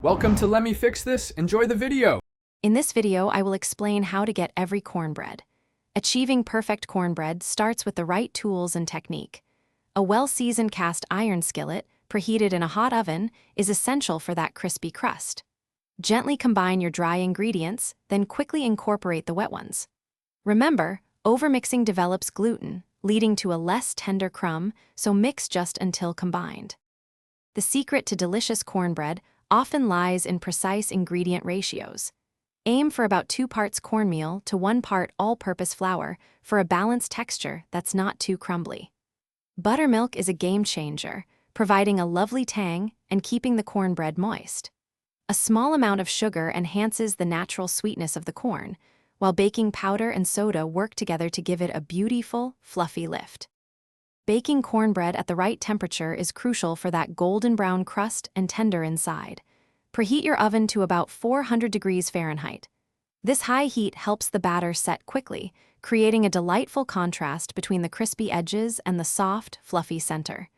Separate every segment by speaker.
Speaker 1: Welcome to Let Me Fix This. Enjoy the video.
Speaker 2: In this video, I will explain how to get every cornbread. Achieving perfect cornbread starts with the right tools and technique. A well-seasoned cast iron skillet, preheated in a hot oven, is essential for that crispy crust. Gently combine your dry ingredients, then quickly incorporate the wet ones. Remember, overmixing develops gluten, leading to a less tender crumb, so mix just until combined. The secret to delicious cornbread often lies in precise ingredient ratios. Aim for about 2 parts cornmeal to 1 part all-purpose flour for a balanced texture that's not too crumbly. Buttermilk is a game changer, providing a lovely tang and keeping the cornbread moist. A small amount of sugar enhances the natural sweetness of the corn, while baking powder and soda work together to give it a beautiful, fluffy lift. Baking cornbread at the right temperature is crucial for that golden brown crust and tender inside. Preheat your oven to about 400 degrees Fahrenheit. This high heat helps the batter set quickly, creating a delightful contrast between the crispy edges and the soft, fluffy center.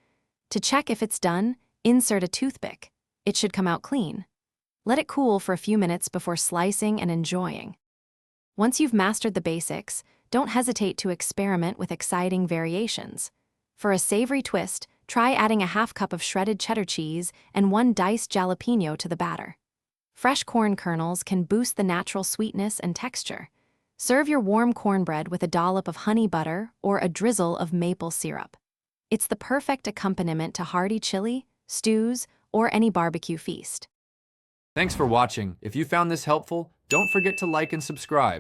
Speaker 2: To check if it's done, insert a toothpick. It should come out clean. Let it cool for a few minutes before slicing and enjoying. Once you've mastered the basics, don't hesitate to experiment with exciting variations. For a savory twist, try adding a half cup of shredded cheddar cheese and 1 diced jalapeno to the batter. Fresh corn kernels can boost the natural sweetness and texture. Serve your warm cornbread with a dollop of honey butter or a drizzle of maple syrup. It's the perfect accompaniment to hearty chili, stews, or any barbecue feast.
Speaker 1: Thanks for watching. If you found this helpful, don't forget to like and subscribe.